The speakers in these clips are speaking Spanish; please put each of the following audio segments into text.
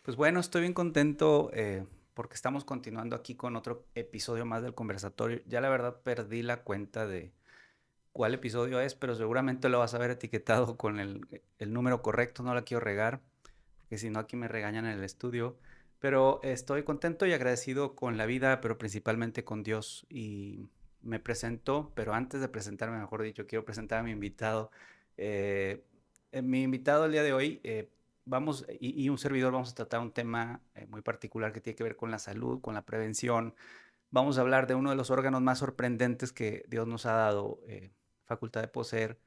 Pues bueno, estoy bien contento porque estamos continuando aquí con otro episodio más del conversatorio. Ya la verdad perdí la cuenta de cuál episodio es, pero seguramente lo vas a ver etiquetado con el número correcto. No la quiero regar, porque si no aquí me regañan en el estudio. Pero estoy contento y agradecido con la vida, pero principalmente con Dios. Y me presento, pero antes de presentarme, mejor dicho, quiero presentar a mi invitado. Eh, Mi invitado el día de hoy, y un servidor, vamos a tratar un tema muy particular que tiene que ver con la salud, con la prevención. Vamos a hablar de uno de los órganos más sorprendentes que Dios nos ha dado, facultad de poseer.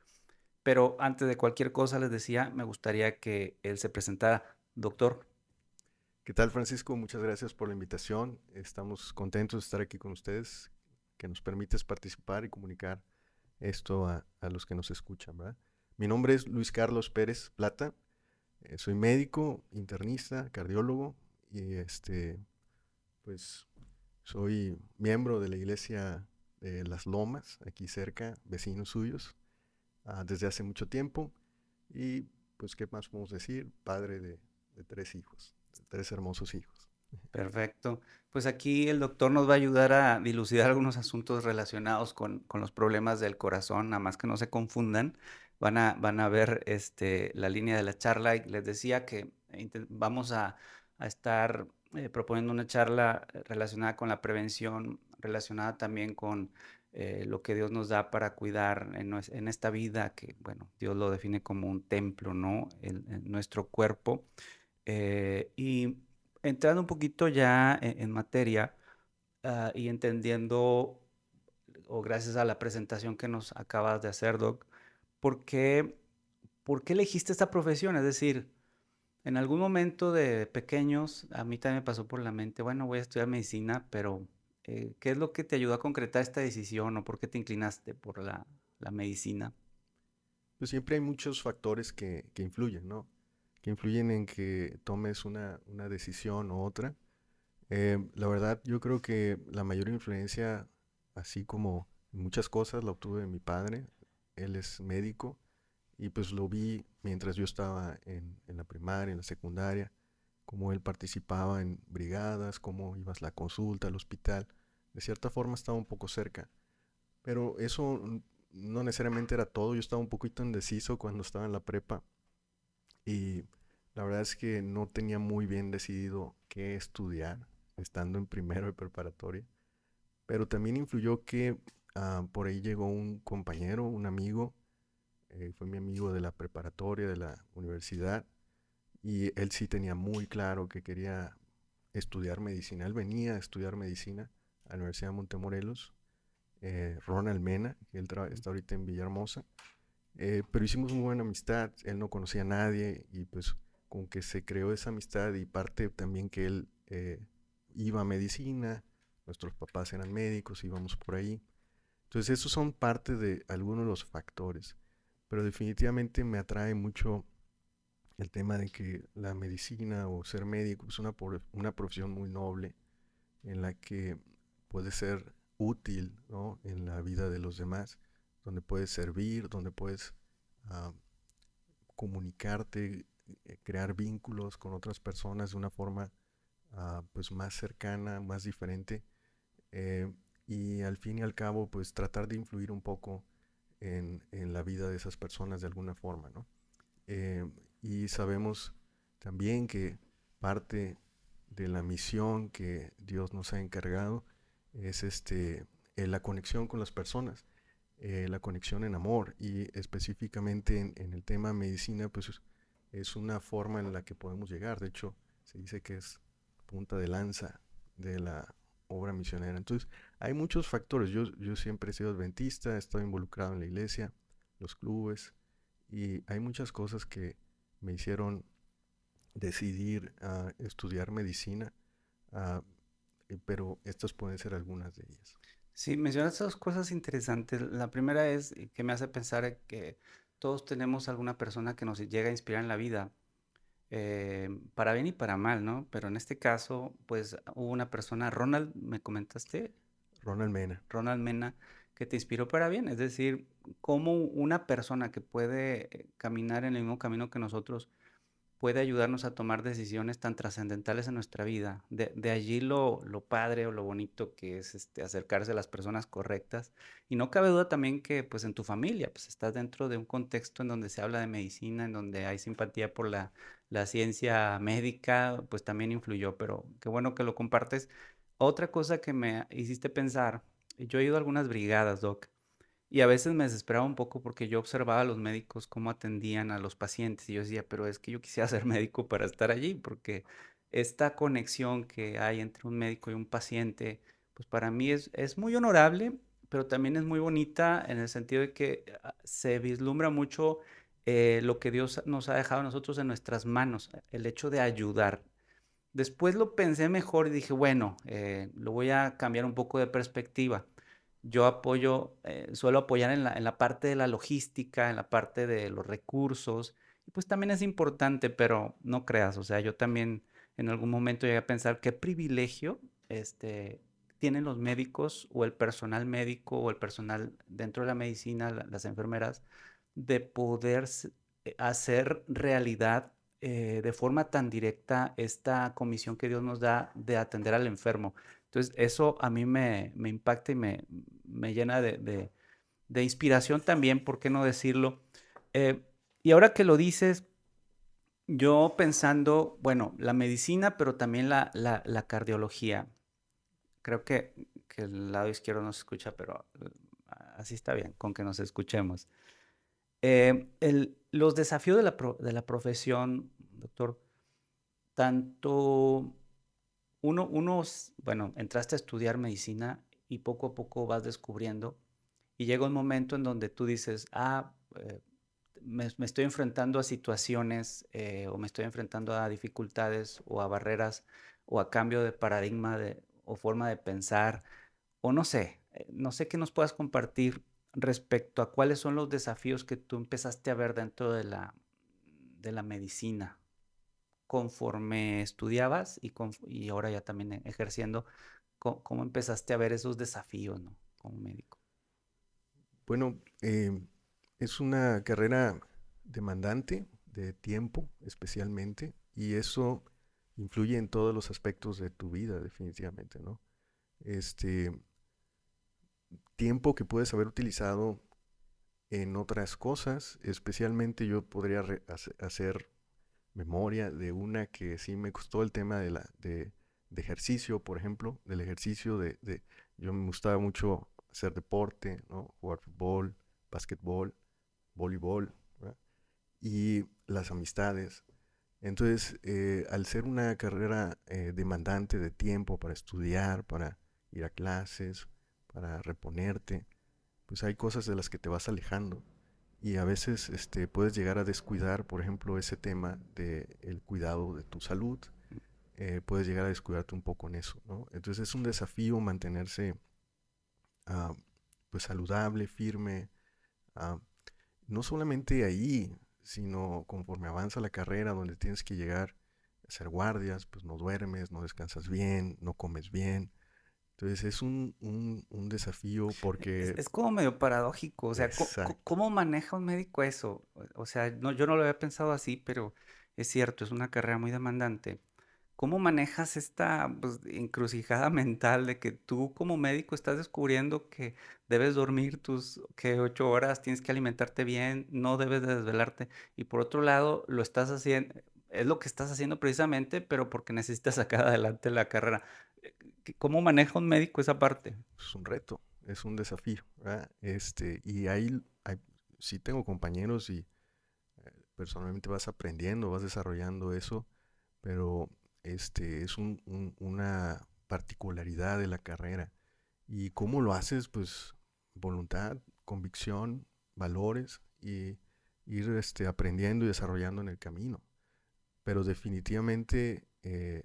Pero antes de cualquier cosa, les decía, me gustaría que él se presentara. Doctor. ¿Qué tal, Francisco? Muchas gracias por la invitación. Estamos contentos de estar aquí con ustedes, que nos permites participar y comunicar esto a los que nos escuchan, ¿verdad? Mi nombre es Luis Carlos Pérez Plata. Soy médico, internista, cardiólogo y pues soy miembro de la iglesia de Las Lomas, aquí cerca, vecinos suyos, desde hace mucho tiempo. Y pues, ¿qué más podemos decir? Padre de tres hijos, de tres hermosos hijos. Perfecto. Pues aquí el doctor nos va a ayudar a dilucidar algunos asuntos relacionados con los problemas del corazón, nada más que no se confundan. Van a ver la línea de la charla y les decía que vamos a estar proponiendo una charla relacionada con la prevención, relacionada también con lo que Dios nos da para cuidar en esta vida, que bueno, Dios lo define como un templo, ¿no? Nuestro cuerpo. Y entrando un poquito ya en materia, y entendiendo, o gracias a la presentación que nos acabas de hacer, Doc, ¿por qué, por qué elegiste esta profesión? Es decir, en algún momento de pequeños, a mí también me pasó por la mente, bueno, voy a estudiar medicina, pero ¿qué es lo que te ayudó a concretar esta decisión o por qué te inclinaste por la medicina? Pues siempre hay muchos factores que influyen, ¿no? Que influyen en que tomes una decisión u otra. La verdad, yo creo que la mayor influencia, así como en muchas cosas, la obtuve de mi padre. Él es médico y pues lo vi mientras yo estaba en la primaria, en la secundaria, cómo él participaba en brigadas, cómo ibas a la consulta, al hospital. De cierta forma estaba un poco cerca. Pero eso no necesariamente era todo. Yo estaba un poquito indeciso cuando estaba en la prepa y la verdad es que no tenía muy bien decidido qué estudiar estando en primero de preparatoria. Pero también influyó que por ahí llegó un compañero, un amigo, fue mi amigo de la preparatoria, de la universidad, y él sí tenía muy claro que quería estudiar medicina. Él venía a estudiar medicina a la Universidad de Montemorelos, Ronald Mena, que él está ahorita en Villahermosa. Pero hicimos muy buena amistad, él no conocía a nadie y pues con que se creó esa amistad y parte también que él iba a medicina, nuestros papás eran médicos, íbamos por ahí. Entonces esos son parte de algunos de los factores, pero definitivamente me atrae mucho el tema de que la medicina o ser médico es una profesión muy noble en la que puede ser útil, ¿no? En la vida de los demás, donde puedes servir, donde puedes uh, comunicarte, crear vínculos con otras personas de una forma pues más cercana, más diferente, eh, y al fin y al cabo pues tratar de influir un poco en la vida de esas personas de alguna forma, ¿no? Eh, y sabemos también que parte de la misión que Dios nos ha encargado es la conexión con las personas, la conexión en amor y específicamente en el tema medicina, pues es una forma en la que podemos llegar. De hecho, se dice que es punta de lanza de la obra misionera. Entonces, hay muchos factores. Yo siempre he sido adventista, he estado involucrado en la iglesia, los clubes, y hay muchas cosas que me hicieron decidir estudiar medicina, uh, pero estas pueden ser algunas de ellas. Sí, mencionas dos cosas interesantes. La primera es que me hace pensar que todos tenemos alguna persona que nos llega a inspirar en la vida, para bien y para mal, ¿no? Pero en este caso, pues hubo una persona, Ronald, me comentaste, Ronald Mena. Ronald Mena, que te inspiró para bien. Es decir, cómo una persona que puede caminar en el mismo camino que nosotros puede ayudarnos a tomar decisiones tan trascendentales en nuestra vida. De allí lo padre o lo bonito que es, acercarse a las personas correctas. Y no cabe duda también que, pues, en tu familia, pues, estás dentro de un contexto en donde se habla de medicina, en donde hay simpatía por la ciencia médica, pues, también influyó, pero qué bueno que lo compartes. Otra cosa que me hiciste pensar, yo he ido a algunas brigadas, Doc, y a veces me desesperaba un poco porque yo observaba a los médicos cómo atendían a los pacientes y yo decía, pero es que yo quisiera ser médico para estar allí, porque esta conexión que hay entre un médico y un paciente, pues para mí es muy honorable, pero también es muy bonita en el sentido de que se vislumbra mucho lo que Dios nos ha dejado a nosotros en nuestras manos, el hecho de ayudar. Después lo pensé mejor y dije, bueno, lo voy a cambiar un poco de perspectiva. Yo suelo apoyar en la parte de la logística, en la parte de los recursos, y pues también es importante, pero no creas, o sea, yo también en algún momento llegué a pensar qué privilegio este, tienen los médicos o el personal médico o el personal dentro de la medicina, las enfermeras, de poder hacer realidad de forma tan directa esta comisión que Dios nos da de atender al enfermo. Entonces, eso a mí me impacta y me llena de inspiración también, ¿por qué no decirlo? Eh, y ahora que lo dices, yo pensando, bueno, la medicina, pero también la cardiología. Creo que el lado izquierdo no se escucha, pero así está bien, con que nos escuchemos. Los desafíos de la profesión, doctor, tanto bueno, entraste a estudiar medicina y poco a poco vas descubriendo y llega un momento en donde tú dices, me estoy enfrentando a situaciones o me estoy enfrentando a dificultades o a barreras o a cambio de paradigma o forma de pensar o no sé, no sé qué nos puedas compartir respecto a cuáles son los desafíos que tú empezaste a ver dentro de la medicina conforme estudiabas y ahora ya también ejerciendo, ¿cómo empezaste a ver esos desafíos, ¿no? Como médico. Bueno, es una carrera demandante de tiempo especialmente y eso influye en todos los aspectos de tu vida definitivamente, ¿no? Este tiempo que puedes haber utilizado en otras cosas, especialmente yo podría hacer memoria de una que sí me costó el tema de ejercicio, por ejemplo, del ejercicio yo me gustaba mucho hacer deporte, ¿no? Jugar fútbol, básquetbol, voleibol, ¿verdad? Y las amistades. Entonces, al ser una carrera demandante de tiempo para estudiar, para ir a clases, para reponerte, pues hay cosas de las que te vas alejando y a veces puedes llegar a descuidar, por ejemplo, ese tema del cuidado de tu salud. Puedes llegar a descuidarte un poco en eso, ¿no? Entonces es un desafío mantenerse ah, pues saludable, firme, ah, no solamente ahí, sino conforme avanza la carrera, donde tienes que llegar a hacer guardias, pues no duermes, no descansas bien, no comes bien. Entonces es un desafío porque... Es como medio paradójico, o sea, Exacto. ¿cómo maneja un médico eso? O sea, no, yo no lo había pensado así, pero es cierto, es una carrera muy demandante. ¿Cómo manejas esta pues, encrucijada mental de que tú como médico estás descubriendo que debes dormir tus que 8 horas, tienes que alimentarte bien, no debes de desvelarte y por otro lado lo estás haciendo, es lo que estás haciendo precisamente, pero porque necesitas sacar adelante la carrera. ¿Cómo maneja un médico esa parte? Es un reto, es un desafío, ¿verdad? Y sí tengo compañeros y personalmente vas aprendiendo, vas desarrollando eso, pero es una particularidad de la carrera. ¿Y cómo lo haces? Pues voluntad, convicción, valores y ir aprendiendo y desarrollando en el camino. Pero definitivamente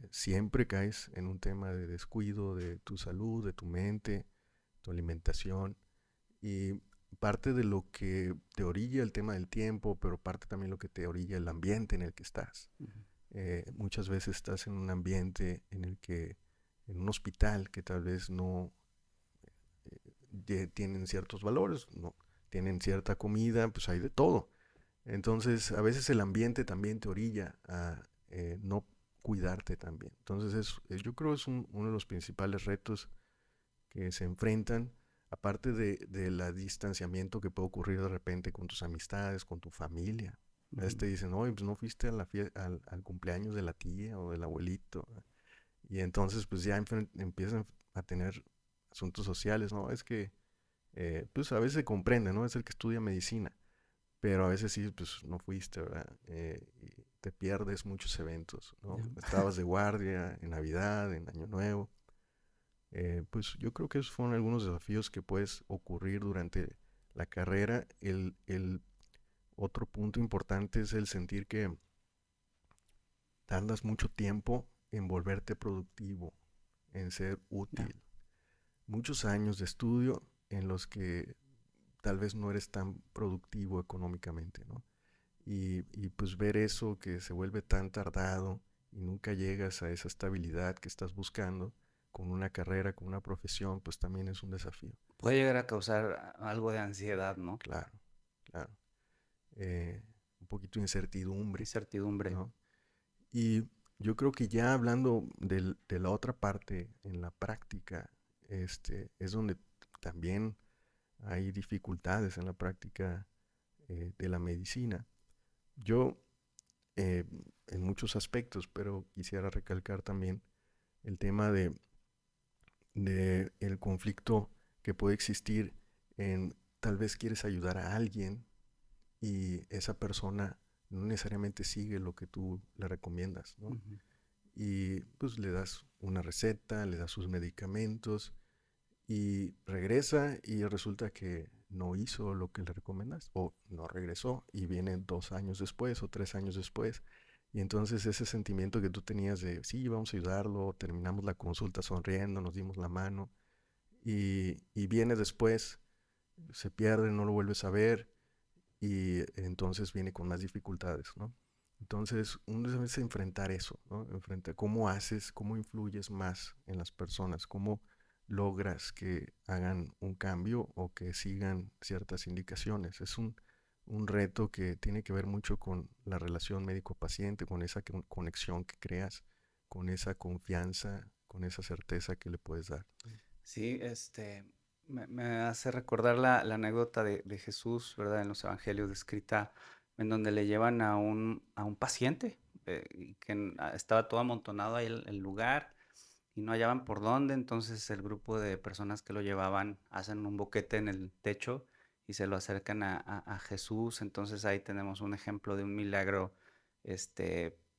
siempre caes en un tema de descuido de tu salud, de tu mente, tu alimentación y parte de lo que te orilla el tema del tiempo, pero parte también lo que te orilla el ambiente en el que estás. Ujú. Muchas veces estás en un ambiente en un hospital que tal vez no tienen ciertos valores, no tienen cierta comida, pues hay de todo. Entonces, a veces el ambiente también te orilla a no cuidarte también. Entonces, yo creo es uno de los principales retos que se enfrentan, aparte del distanciamiento que puede ocurrir de repente con tus amistades, con tu familia. A veces Ujú. te dicen, oye, pues no fuiste a al cumpleaños de la tía o del abuelito. Y entonces, pues ya empiezan a tener asuntos sociales, ¿no? Es que, pues a veces se comprende, ¿no? Es el que estudia medicina, pero a veces sí, pues no fuiste, ¿verdad? Y te pierdes muchos eventos, ¿no? Ya. Estabas de guardia en Navidad, en Año Nuevo. Pues yo creo que esos fueron algunos desafíos que puedes ocurrir durante la carrera. El otro punto importante es el sentir que tardas mucho tiempo en volverte productivo, en ser Ya. útil. Muchos años de estudio en los que tal vez no eres tan productivo económicamente, ¿no? Y pues ver eso que se vuelve tan tardado y nunca llegas a esa estabilidad que estás buscando con una carrera, con una profesión, pues también es un desafío. Puede llegar a causar algo de ansiedad, ¿no? Claro, claro. Eh, un poquito de incertidumbre, Incertidumbre. ¿no? Y yo creo que ya hablando de la otra parte, en la práctica, es donde también hay dificultades en la práctica de la medicina. Yo, eh, en muchos aspectos, pero quisiera recalcar también el tema de el conflicto que puede existir en tal vez quieres ayudar a alguien y esa persona no necesariamente sigue lo que tú le recomiendas, ¿no? Ujú. Y pues le das una receta, le das sus medicamentos y regresa y resulta que no hizo lo que le recomendas o no regresó y viene 2 años después o 3 años después. Y entonces ese sentimiento que tú tenías de, sí, vamos a ayudarlo, terminamos la consulta sonriendo, nos dimos la mano y viene después, se pierde, no lo vuelves a ver y entonces viene con más dificultades, ¿no? Entonces, uno debe enfrentar eso, ¿no? Enfrenta cómo haces, cómo influyes más en las personas, cómo logras que hagan un cambio o que sigan ciertas indicaciones. Es un reto que tiene que ver mucho con la relación médico-paciente, con esa conexión que creas, con esa confianza, con esa certeza que le puedes dar. Sí, me hace recordar la anécdota de Jesús, ¿verdad? En los evangelios descrita, en donde le llevan a un paciente, y que estaba todo amontonado ahí el lugar y no hallaban por dónde, entonces el grupo de personas que lo llevaban hacen un boquete en el techo y se lo acercan a Jesús, entonces ahí tenemos un ejemplo de un milagro,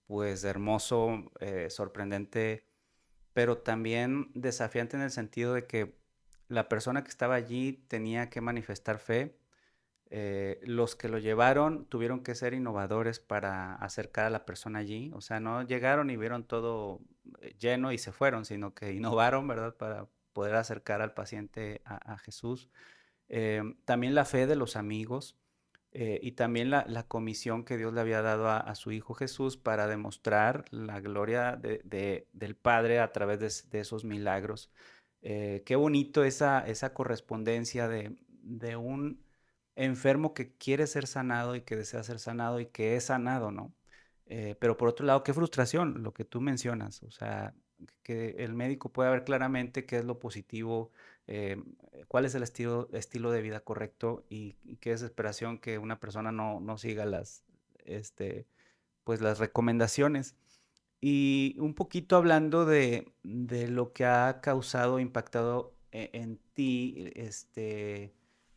pues hermoso, sorprendente, pero también desafiante en el sentido de que la persona que estaba allí tenía que manifestar fe. Los que lo llevaron tuvieron que ser innovadores para acercar a la persona allí. O sea, no llegaron y vieron todo lleno y se fueron, sino que innovaron, ¿verdad? Para poder acercar al paciente a Jesús. También la fe de los amigos, y también la comisión que Dios le había dado a su Hijo Jesús para demostrar la gloria del Padre a través de esos milagros. Qué bonito esa correspondencia de un enfermo que quiere ser sanado y que desea ser sanado y que es sanado, ¿no? Pero por otro lado, qué frustración lo que tú mencionas, o sea, que el médico pueda ver claramente qué es lo positivo, eh, cuál es el estilo de vida correcto y qué desesperación que una persona no siga pues las recomendaciones. Y un poquito hablando de lo que ha causado, impactado en ti,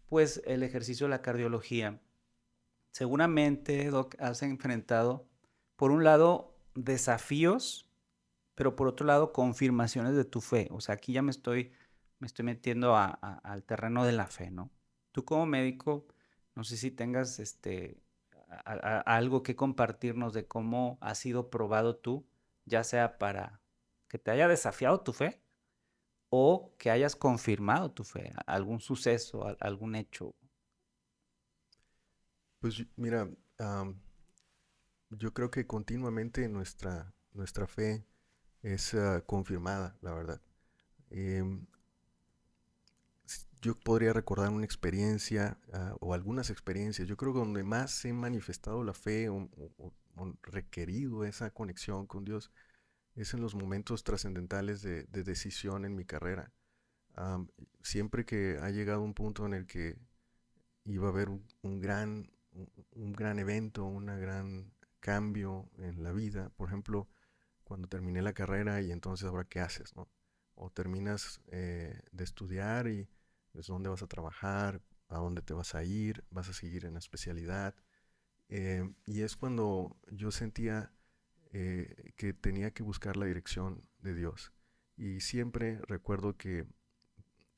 pues el ejercicio de la cardiología. Seguramente, Doc, has enfrentado, por un lado, desafíos, pero por otro lado, confirmaciones de tu fe. O sea, aquí ya me estoy metiendo al terreno de la fe, ¿no? Tú como médico, no sé si tengas algo que compartirnos de cómo has sido probado tú, ya sea para que te haya desafiado tu fe o que hayas confirmado tu fe, algún suceso, algún hecho. Pues mira, yo creo que continuamente nuestra fe es confirmada, la verdad. Em, yo podría recordar una experiencia o algunas experiencias. Yo creo que donde más he manifestado la fe o requerido esa conexión con Dios es en los momentos trascendentales de decisión en mi carrera. Am, Siempre que ha llegado un punto en el que iba a haber un gran evento, un gran cambio en la vida, por ejemplo, cuando terminé la carrera y entonces ahora qué haces, ¿no? O terminas de estudiar y es dónde vas a trabajar, a dónde te vas a ir, vas a seguir en la especialidad. Y es cuando yo sentía que tenía que buscar la dirección de Dios. Y siempre recuerdo que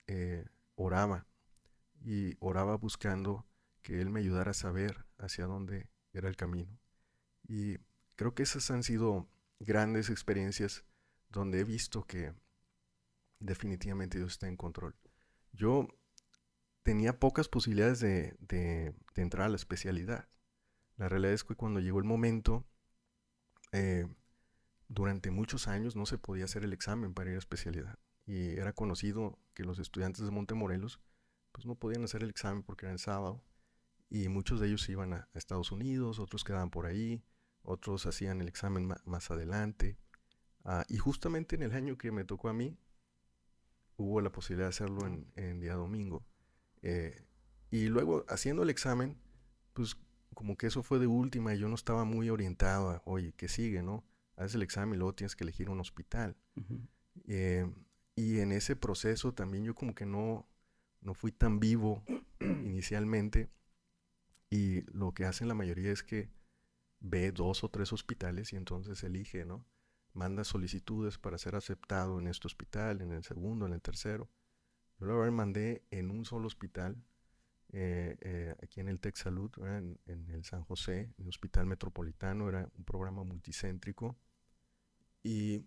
eh, oraba y oraba buscando que Él me ayudara a saber hacia dónde era el camino. Y creo que esas han sido grandes experiencias donde he visto que definitivamente Dios está en control. Yo tenía pocas posibilidades de entrar a la especialidad. La realidad es que cuando llegó el momento, eh, durante muchos años no se podía hacer el examen para ir a especialidad. Y era conocido que los estudiantes de Montemorelos pues no podían hacer el examen porque era en sábado. Y muchos de ellos iban a Estados Unidos, otros quedaban por ahí, otros hacían el examen más adelante. Y justamente en el año que me tocó a mí, hubo la posibilidad de hacerlo en día domingo. Eh, y luego, haciendo el examen, pues como que eso fue de última y yo no estaba muy orientado a, oye, ¿qué sigue, no? Haces el examen y luego tienes que elegir un hospital. Ujú. Eh, y en ese proceso también yo como que no fui tan vivo inicialmente. Y lo que hacen la mayoría es que ve 2 o 3 hospitales y entonces elige, ¿no? Manda solicitudes para ser aceptado en este hospital, en el segundo, en el tercero. Yo la verdad mandé en un solo hospital, aquí en el Tech Salud, en el San José, en el Hospital Metropolitano, era un programa multicéntrico y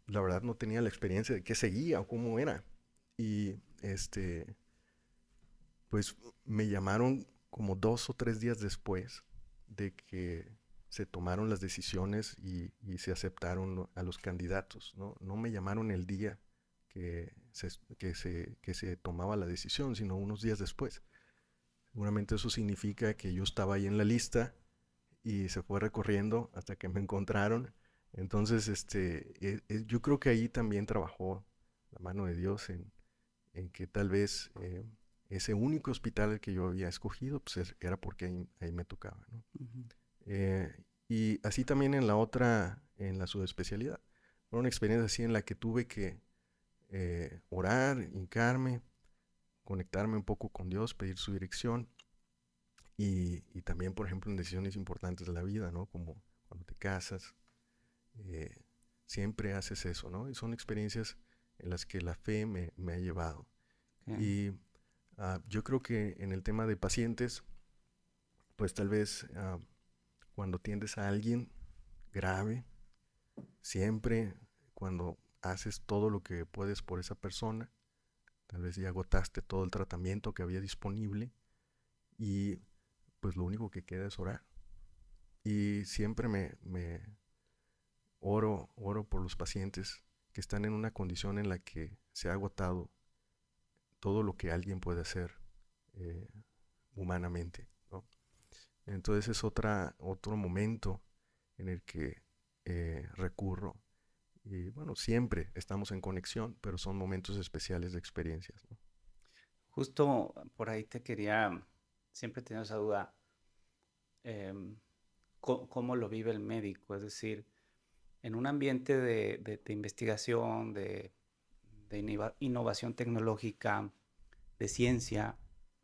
la verdad no tenía la experiencia de qué seguía o cómo era. Y pues me llamaron como 2 o 3 días después de que se tomaron las decisiones y se aceptaron a los candidatos, ¿no? No me llamaron el día que se tomaba la decisión, sino unos días después. Seguramente eso significa que yo estaba ahí en la lista y se fue recorriendo hasta que me encontraron. Entonces, yo creo que ahí también trabajó la mano de Dios en que tal vez ese único hospital que yo había escogido, pues era porque ahí me tocaba, ¿no? Ujú. Y así también en la otra, en la subespecialidad. Fue una experiencia así en la que tuve que orar, hincarme, conectarme un poco con Dios, pedir su dirección y también, por ejemplo, en decisiones importantes de la vida, ¿no? Como cuando te casas, eh, siempre haces eso, ¿no? Y son experiencias en las que la fe me ha llevado. Ok. Y yo creo que en el tema de pacientes, pues tal vez cuando atiendes a alguien grave, siempre cuando haces todo lo que puedes por esa persona, tal vez ya agotaste todo el tratamiento que había disponible y pues lo único que queda es orar. Y siempre me oro por los pacientes que están en una condición en la que se ha agotado todo lo que alguien puede hacer eh, humanamente, ¿no? Entonces es otro momento en el que recurro. Y bueno, siempre estamos en conexión, pero son momentos especiales de experiencias, ¿no? Justo por ahí te quería, siempre he tenido esa duda, em, cómo lo vive el médico, es decir, en un ambiente de investigación, de innovación tecnológica, de ciencia,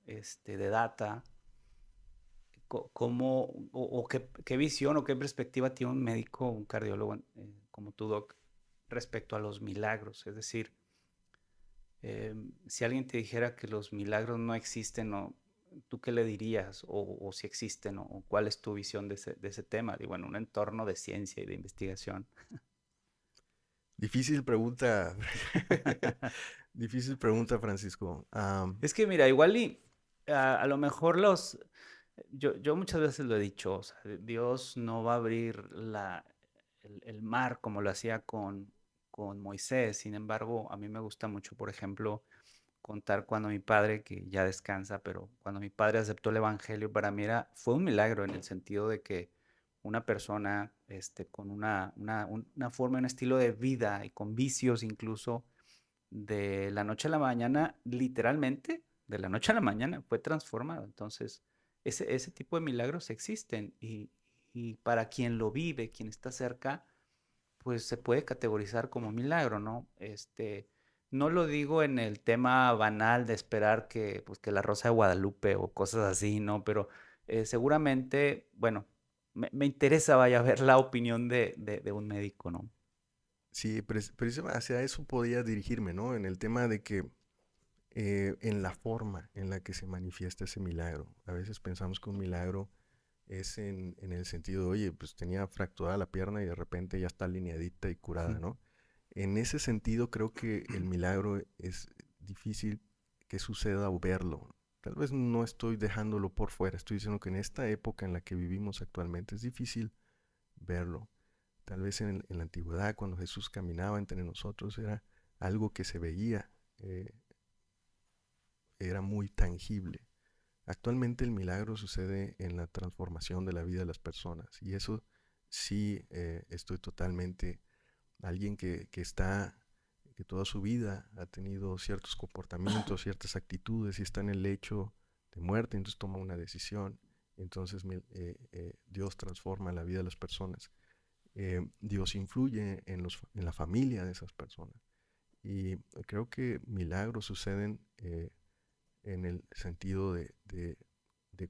de data, ¿cómo o qué visión o qué perspectiva tiene un médico, un cardiólogo como tú, Doc, respecto a los milagros? Es decir, si alguien te dijera que los milagros no existen, ¿no? ¿Tú qué le dirías? O si existen, ¿no? O cuál es tu visión de ese tema, digo, en un entorno de ciencia y de investigación. Difícil pregunta, difícil pregunta, Francisco. Es que mira, igual y a lo mejor yo muchas veces lo he dicho, o sea, Dios no va a abrir el mar como lo hacía con Moisés. Sin embargo, a mí me gusta mucho, por ejemplo, contar cuando mi padre, que ya descansa, pero cuando mi padre aceptó el evangelio, para mí fue un milagro en el sentido de que una persona con una forma, un estilo de vida y con vicios incluso, de la noche a la mañana, literalmente, de la noche a la mañana, fue transformado. Entonces, ese tipo de milagros existen y para quien lo vive, quien está cerca, pues se puede categorizar como milagro, ¿no? No lo digo en el tema banal de esperar que, pues, que la Rosa de Guadalupe o cosas así, ¿no? Pero seguramente, bueno, me interesa, vaya, ver la opinión de un médico, ¿no? Sí, precisamente hacia eso podía dirigirme, ¿no? En el tema de que en la forma en la que se manifiesta ese milagro. A veces pensamos que un milagro es en el sentido de, oye, pues tenía fracturada la pierna y de repente ya está alineadita y curada, ¿no? En ese sentido creo que el milagro es difícil que suceda o verlo. Tal vez no estoy dejándolo por fuera, estoy diciendo que en esta época en la que vivimos actualmente es difícil verlo. Tal vez en la antigüedad, cuando Jesús caminaba entre nosotros, era algo que se veía, eh, era muy tangible. Actualmente el milagro sucede en la transformación de la vida de las personas y eso sí estoy totalmente, alguien que está, que toda su vida ha tenido ciertos comportamientos, ciertas actitudes y está en el lecho de muerte, entonces toma una decisión, entonces Dios transforma la vida de las personas, Dios influye en la familia de esas personas y creo que milagros suceden en el sentido de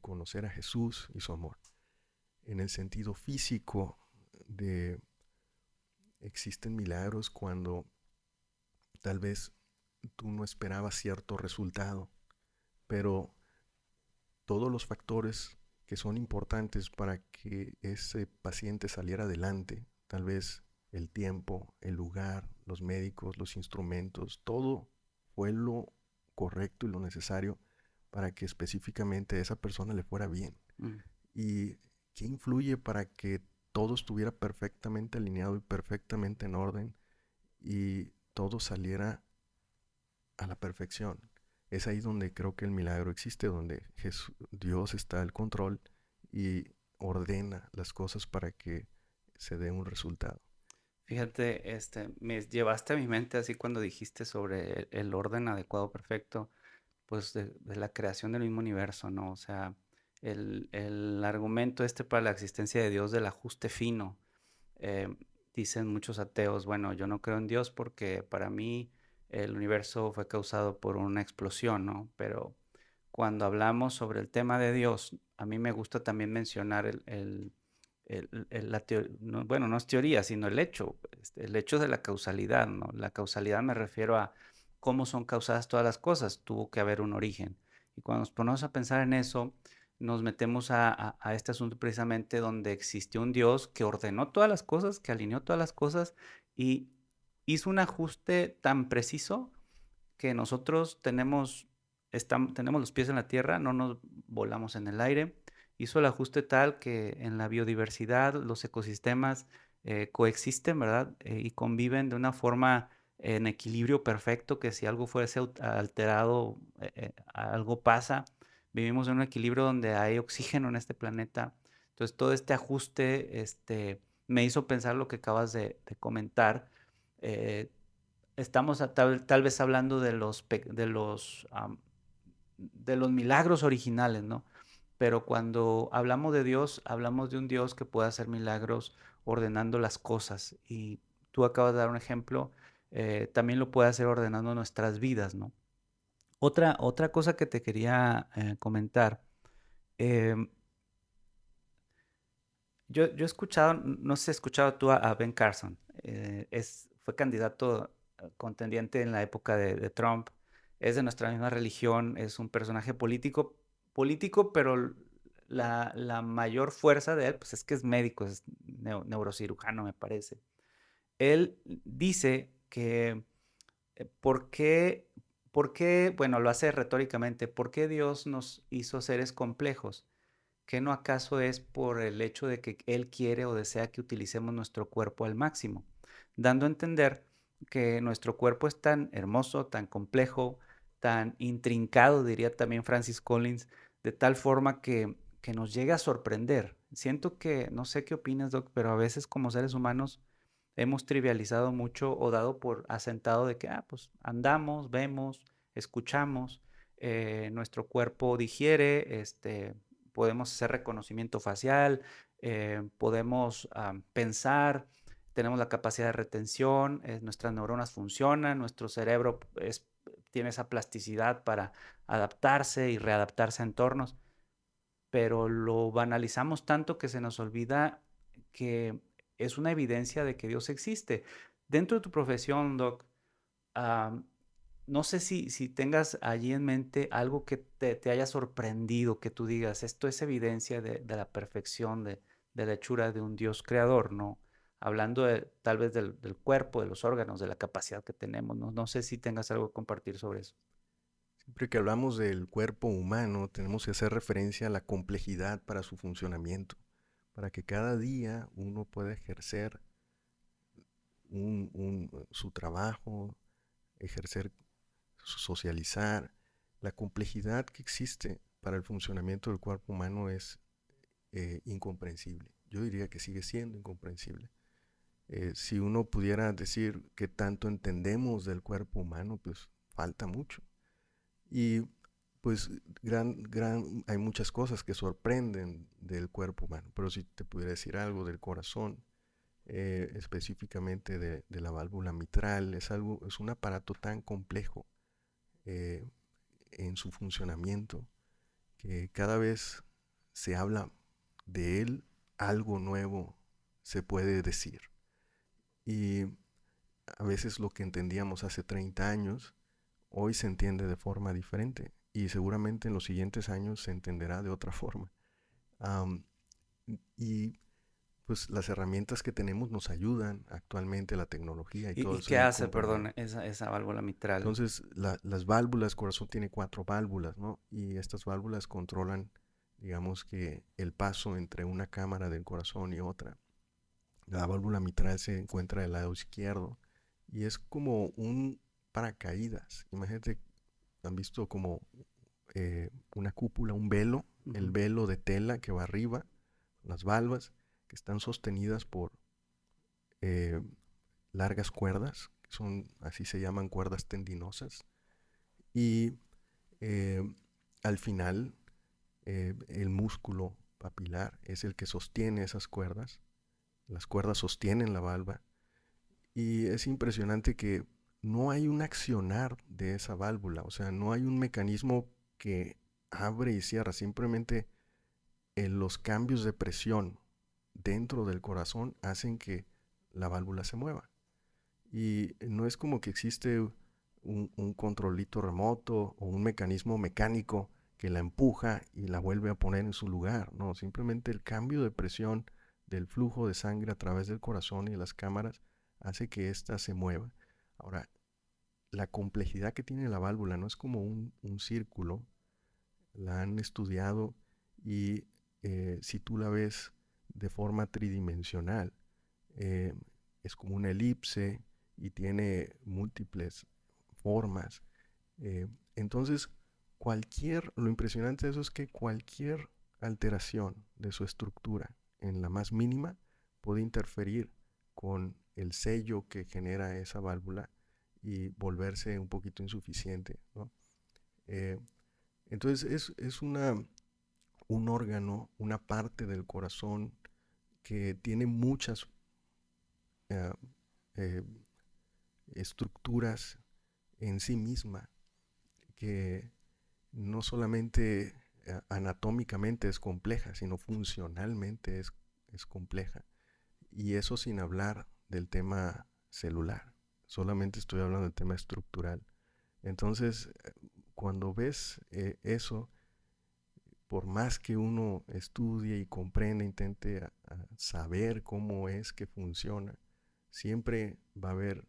conocer a Jesús y su amor. En el sentido físico, de existen milagros cuando tal vez tú no esperabas cierto resultado, pero todos los factores que son importantes para que ese paciente saliera adelante, tal vez el tiempo, el lugar, los médicos, los instrumentos, todo fue lo correcto y lo necesario para que específicamente a esa persona le fuera bien. Mm. ¿Y qué influye para que todo estuviera perfectamente alineado y perfectamente en orden y todo saliera a la perfección? Es ahí donde creo que el milagro existe, donde Dios está al control y ordena las cosas para que se dé un resultado. Fíjate, me llevaste a mi mente así cuando dijiste sobre el orden adecuado, perfecto, pues de la creación del mismo universo, ¿no? O sea, el argumento para la existencia de Dios del ajuste fino. eh, Dicen muchos ateos, bueno, yo no creo en Dios porque para mí el universo fue causado por una explosión, ¿no? Pero cuando hablamos sobre el tema de Dios, a mí me gusta también mencionar no, bueno, no es teoría, sino el hecho de la causalidad, ¿no? La causalidad me refiero a cómo son causadas todas las cosas, tuvo que haber un origen. Y cuando nos ponemos a pensar en eso, nos metemos a este asunto precisamente donde existió un Dios que ordenó todas las cosas, que alineó todas las cosas y hizo un ajuste tan preciso que nosotros tenemos los pies en la tierra, no nos volamos en el aire. Hizo el ajuste tal que en la biodiversidad los ecosistemas coexisten, ¿verdad? Y conviven de una forma en equilibrio perfecto, que si algo fuese alterado, algo pasa. Vivimos en un equilibrio donde hay oxígeno en este planeta. Entonces, todo este ajuste me hizo pensar lo que acabas de comentar. Eh, Estamos tal vez hablando de los milagros originales, ¿no? Pero cuando hablamos de Dios, hablamos de un Dios que puede hacer milagros ordenando las cosas. Y tú acabas de dar un ejemplo, también lo puede hacer ordenando nuestras vidas, ¿no? Otra cosa que te quería comentar. em, yo he escuchado, no sé si has escuchado tú a Ben Carson. Fue candidato contendiente en la época de Trump. Es de nuestra misma religión, es un personaje político, pero la mayor fuerza de él, pues es que es médico, es neurocirujano, me parece. Él dice que, ¿por qué, bueno, lo hace retóricamente, ¿por qué Dios nos hizo seres complejos? ¿Qué no acaso es por el hecho de que Él quiere o desea que utilicemos nuestro cuerpo al máximo? Dando a entender que nuestro cuerpo es tan hermoso, tan complejo, tan intrincado, diría también Francis Collins, de tal forma que nos llegue a sorprender. Siento que, no sé qué opinas, Doc, pero a veces como seres humanos hemos trivializado mucho o dado por asentado de que, pues andamos, vemos, escuchamos, nuestro cuerpo digiere, podemos hacer reconocimiento facial, podemos pensar, tenemos la capacidad de retención, nuestras neuronas funcionan, nuestro cerebro tiene esa plasticidad para adaptarse y readaptarse a entornos, pero lo banalizamos tanto que se nos olvida que es una evidencia de que Dios existe. Dentro de tu profesión, Doc, am, no sé si tengas allí en mente algo que te haya sorprendido, que tú digas, esto es evidencia de la perfección, de la hechura de un Dios creador, ¿no? Hablando tal vez del cuerpo, de los órganos, de la capacidad que tenemos, ¿no? No sé si tengas algo que compartir sobre eso. Siempre que hablamos del cuerpo humano, tenemos que hacer referencia a la complejidad para su funcionamiento, para que cada día uno pueda ejercer su trabajo, ejercer, socializar. La complejidad que existe para el funcionamiento del cuerpo humano es incomprensible. Yo diría que sigue siendo incomprensible. Si uno pudiera decir qué tanto entendemos del cuerpo humano, pues falta mucho. Y pues hay muchas cosas que sorprenden del cuerpo humano, pero si te pudiera decir algo del corazón, específicamente de la válvula mitral, es un aparato tan complejo eh, en su funcionamiento que cada vez se habla de él, algo nuevo se puede decir. Y a veces lo que entendíamos hace 30 años, hoy se entiende de forma diferente y seguramente en los siguientes años se entenderá de otra forma. Um, y pues las herramientas que tenemos nos ayudan actualmente, la tecnología y todo ¿Y eso qué en hace, comprender. perdón, esa válvula mitral? Entonces, las válvulas, corazón tiene 4 válvulas, ¿no? Y estas válvulas controlan, digamos que el paso entre una cámara del corazón y otra. La válvula mitral se encuentra del lado izquierdo y es como un paracaídas. Imagínate, han visto como una cúpula, un velo, el Ujú. velo de tela que va arriba, las valvas que están sostenidas por eh, largas cuerdas, que son, así se llaman, cuerdas tendinosas. Y eh, al final, el músculo papilar es el que sostiene esas cuerdas. Las cuerdas sostienen la valva. Y es impresionante que no hay un accionar de esa válvula, o sea, no hay un mecanismo que abre y cierra, simplemente los cambios de presión dentro del corazón hacen que la válvula se mueva. Y no es como que existe un controlito remoto o un mecanismo mecánico que la empuja y la vuelve a poner en su lugar. No, simplemente el cambio de presión del flujo de sangre a través del corazón y de las cámaras hace que ésta se mueva. Ahora, la complejidad que tiene la válvula no es como un círculo, la han estudiado y si tú la ves de forma tridimensional, eh, es como una elipse y tiene múltiples formas. Entonces, lo impresionante de eso es que cualquier alteración de su estructura en la más mínima puede interferir con el sello que genera esa válvula y volverse un poquito insuficiente, ¿no? Eh, entonces es un órgano, una parte del corazón que tiene muchas eh, eh, estructuras en sí misma, que no solamente anatómicamente es compleja, sino funcionalmente es compleja. Y eso sin hablar del tema celular, solamente estoy hablando del tema estructural. Entonces, cuando ves eso, por más que uno estudie y comprenda, intente a saber cómo es que funciona, siempre va a haber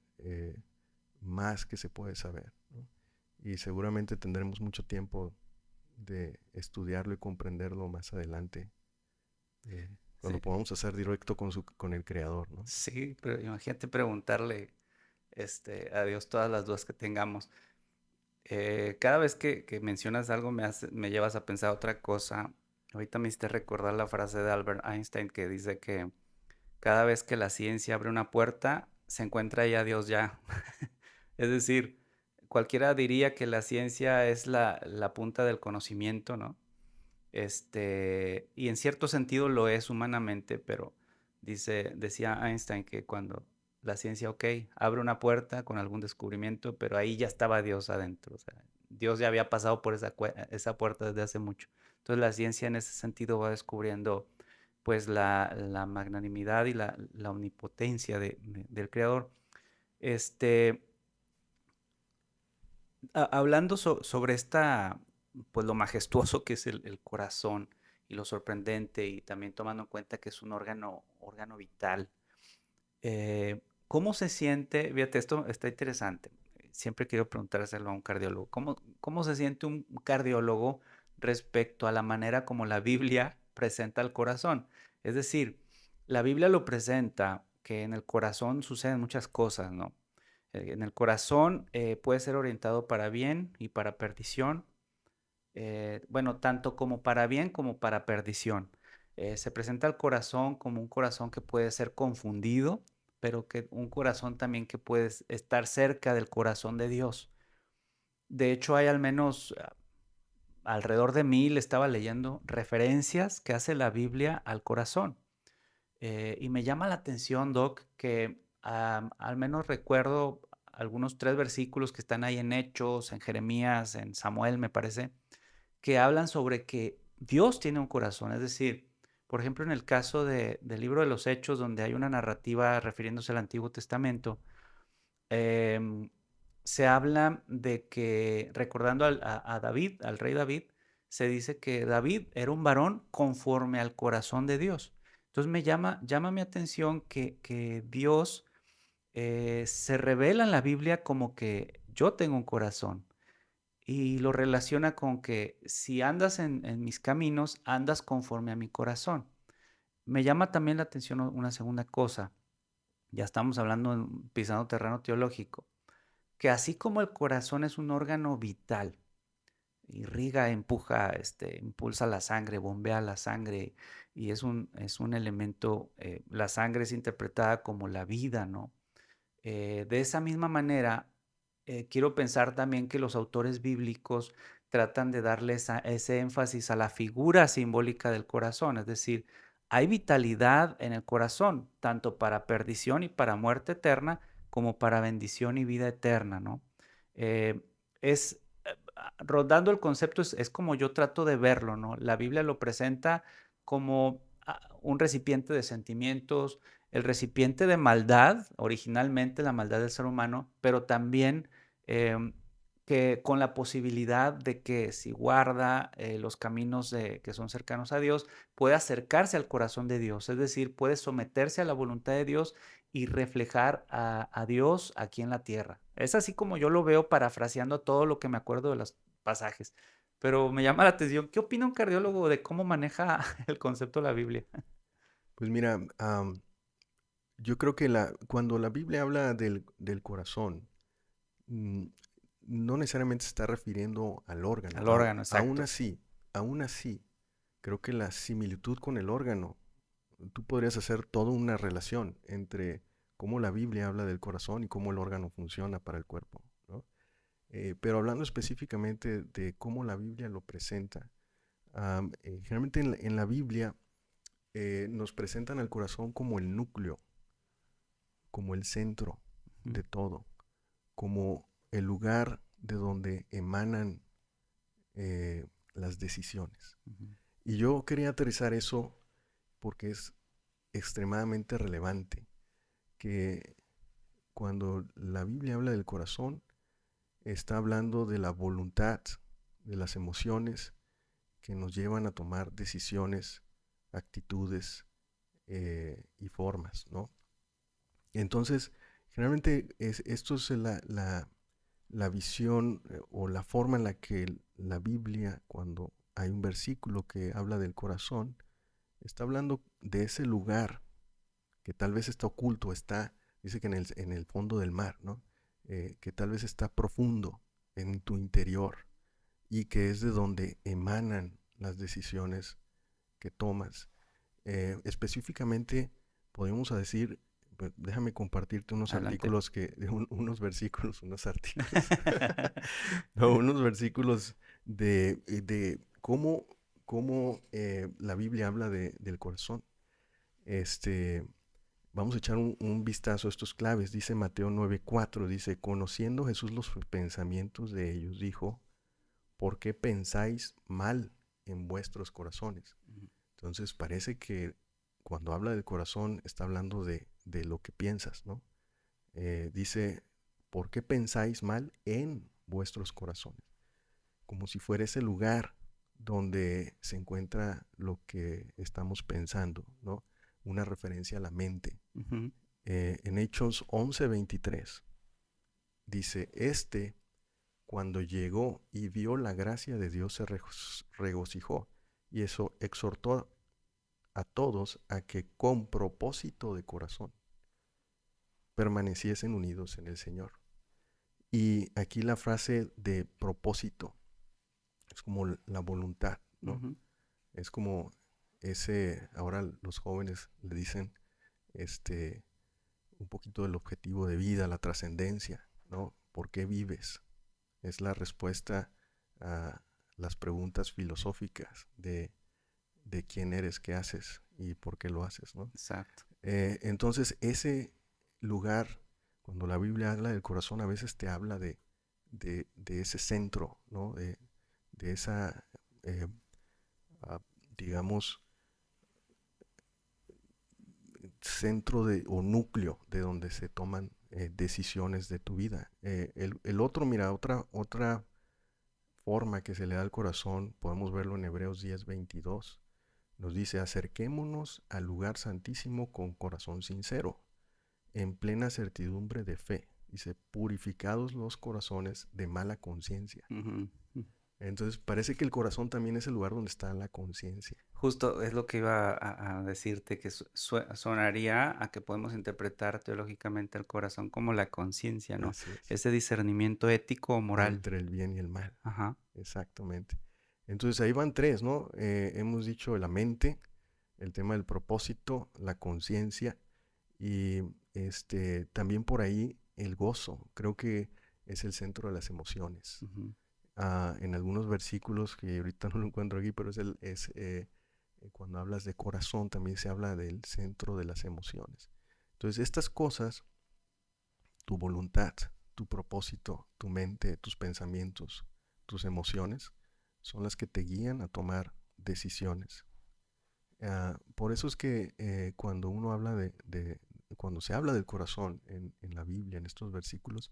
más que se puede saber, ¿no? Y seguramente tendremos mucho tiempo de estudiarlo y comprenderlo más adelante, cuando Sí, podamos hacer directo con el creador, ¿no? sí, pero imagínate preguntarle a Dios todas las dudas que tengamos. Cada vez que mencionas algo me llevas a pensar otra cosa. Ahorita me hiciste recordar la frase de Albert Einstein que dice que cada vez que la ciencia abre una puerta, se encuentra ahí a Dios ya. Es decir, cualquiera diría que la ciencia es la punta del conocimiento, ¿no? Y en cierto sentido lo es humanamente, pero decía Einstein que cuando la ciencia, ok, abre una puerta con algún descubrimiento, pero ahí ya estaba Dios adentro. O sea, Dios ya había pasado por esa puerta desde hace mucho. Entonces la ciencia en ese sentido va descubriendo pues la magnanimidad y la omnipotencia del Creador. Este, Hablando sobre pues lo majestuoso que es el corazón y lo sorprendente y también tomando en cuenta que es un órgano vital, ¿cómo se siente? Fíjate, esto está interesante. Siempre quiero preguntárselo a un cardiólogo. ¿Cómo se siente un cardiólogo respecto a la manera como la Biblia presenta el corazón? Es decir, la Biblia lo presenta que en el corazón suceden muchas cosas, ¿no? En el corazón puede ser orientado para bien y para perdición. Bueno, tanto como para bien como para perdición. Se presenta el corazón como un corazón que puede ser confundido, pero que un corazón también que puede estar cerca del corazón de Dios. De hecho, hay al menos alrededor de 1000, estaba leyendo, referencias que hace la Biblia al corazón. Y me llama la atención, Doc, que al menos recuerdo algunos 3 versículos que están ahí en Hechos, en Jeremías, en Samuel, me parece, que hablan sobre que Dios tiene un corazón. Es decir, por ejemplo, en el caso del libro de los Hechos, donde hay una narrativa refiriéndose al Antiguo Testamento, em, se habla de que, recordando a David, al rey David, se dice que David era un varón conforme al corazón de Dios. Entonces llama mi atención que Dios se revela en la Biblia como que yo tengo un corazón y lo relaciona con que si andas en mis caminos, andas conforme a mi corazón. Me llama también la atención una segunda cosa, ya estamos hablando, pisando terreno teológico, que así como el corazón es un órgano vital, irriga, empuja, impulsa la sangre, bombea la sangre y es un elemento, la sangre es interpretada como la vida, ¿no? De esa misma manera, quiero pensar también que los autores bíblicos tratan de darle ese énfasis a la figura simbólica del corazón, es decir, hay vitalidad en el corazón, tanto para perdición y para muerte eterna, como para bendición y vida eterna, ¿no? Eh, Rodando el concepto es como yo trato de verlo, ¿no? La Biblia lo presenta como un recipiente de sentimientos, el recipiente de maldad, originalmente la maldad del ser humano, pero también que con la posibilidad de que si guarda los caminos que son cercanos a Dios, puede acercarse al corazón de Dios, es decir, puede someterse a la voluntad de Dios y reflejar a Dios aquí en la tierra. Es así como yo lo veo parafraseando todo lo que me acuerdo de los pasajes. Pero me llama la atención, ¿qué opina un cardiólogo de cómo maneja el concepto de la Biblia? Pues mira, yo creo que cuando la Biblia habla del corazón, mm, no necesariamente se está refiriendo al órgano. Al órgano, Aún exacto. así, aún así, creo que la similitud con el órgano, tú podrías hacer toda una relación entre cómo la Biblia habla del corazón y cómo el órgano funciona para el cuerpo, ¿no? Pero hablando específicamente de cómo la Biblia lo presenta, generalmente en la Biblia nos presentan al corazón como el núcleo, como el centro Ujú, de todo, como el lugar de donde emanan las decisiones. ujú, Y yo quería aterrizar eso porque es extremadamente relevante que cuando la Biblia habla del corazón, está hablando de la voluntad, de las emociones que nos llevan a tomar decisiones, actitudes y formas, ¿no? Entonces, generalmente esto es la visión o la forma en la que la Biblia, cuando hay un versículo que habla del corazón, está hablando de ese lugar que tal vez está oculto, dice que en el fondo del mar, ¿no? Que tal vez está profundo en tu interior, y que es de donde emanan las decisiones que tomas. Específicamente, podemos decir, pues, déjame compartirte unos Adelante. artículos unos versículos, unos artículos, no, unos versículos de cómo la Biblia habla del corazón. Este, Vamos a echar un vistazo a estos claves. Dice Mateo 9:4, dice, conociendo Jesús los pensamientos de ellos, dijo, ¿por qué pensáis mal en vuestros corazones? Ujú, Entonces parece que cuando habla del corazón está hablando de lo que piensas, ¿no? Dice, ¿por qué pensáis mal en vuestros corazones? Como si fuera ese lugar donde se encuentra lo que estamos pensando, ¿no? Una referencia a la mente. ujú, En Hechos 11:23 dice, cuando llegó y vio la gracia de Dios se regocijó y eso exhortó a todos a que con propósito de corazón permaneciesen unidos en el Señor. Y aquí la frase de propósito es como la voluntad, ¿no? ujú. Es como ahora los jóvenes le dicen, este, un poquito del objetivo de vida, la trascendencia, ¿no? ¿Por qué vives? Es la respuesta a las preguntas filosóficas de quién eres, qué haces y por qué lo haces, ¿no? Exacto. Entonces, ese lugar, cuando la Biblia habla del corazón, a veces te habla de ese centro, ¿no? De esa, eh, ah, digamos, centro o núcleo de donde se toman decisiones de tu vida. El otro, mira, otra forma que se le da al corazón, podemos verlo en Hebreos 10:22. Nos dice, acerquémonos al lugar santísimo con corazón sincero, en plena certidumbre de fe. Dice, purificados los corazones de mala conciencia. Ujú, ujú. Entonces, parece que el corazón también es el lugar donde está la conciencia. Justo es lo que iba a decirte, que sonaría a que podemos interpretar teológicamente el corazón como la conciencia, ¿no? Así es. Ese discernimiento ético o moral. Entre el bien y el mal. Ajá. Exactamente. Entonces ahí van tres, ¿no? Hemos dicho la mente, el tema del propósito, la conciencia y también por ahí el gozo. Creo que es el centro de las emociones. Ujú, En algunos versículos que ahorita no lo encuentro aquí, pero cuando hablas de corazón también se habla del centro de las emociones. Entonces estas cosas, tu voluntad, tu propósito, tu mente, tus pensamientos, tus emociones, son las que te guían a tomar decisiones. Por eso es que cuando uno habla cuando se habla del corazón en la Biblia, en estos versículos,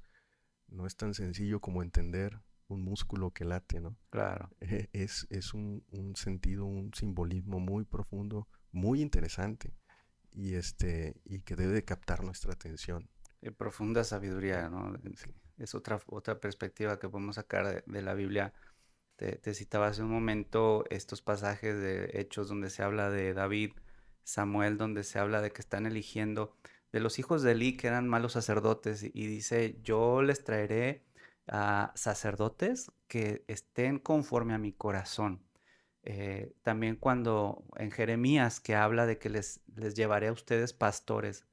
no es tan sencillo como entender un músculo que late, ¿no? claro. Es un sentido, un simbolismo muy profundo, muy interesante y que debe de captar nuestra atención. Profunda sabiduría, ¿no? Sí, Es otra perspectiva que podemos sacar de la Biblia. Te citaba hace un momento estos pasajes de Hechos donde se habla de David, Samuel, donde se habla de que están eligiendo de los hijos de Eli que eran malos sacerdotes y dice, yo les traeré a sacerdotes que estén conforme a mi corazón. También cuando en Jeremías que habla de que les llevaré a ustedes pastores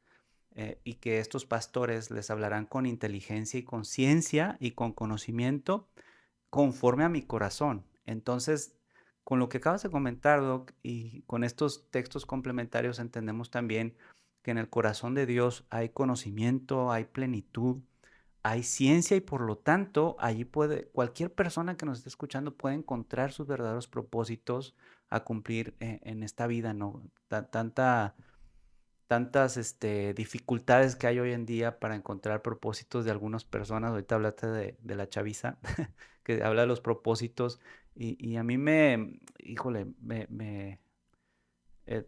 y que estos pastores les hablarán con inteligencia y con ciencia y con conocimiento conforme a mi corazón. Entonces, con lo que acabas de comentar, Doc, y con estos textos complementarios entendemos también que en el corazón de Dios hay conocimiento, hay plenitud, hay ciencia y por lo tanto allí puede cualquier persona que nos esté escuchando puede encontrar sus verdaderos propósitos a cumplir en esta vida, ¿no? Tantas dificultades que hay hoy en día para encontrar propósitos de algunas personas. Ahorita hablaste de la chaviza, que habla de los propósitos y a mí híjole,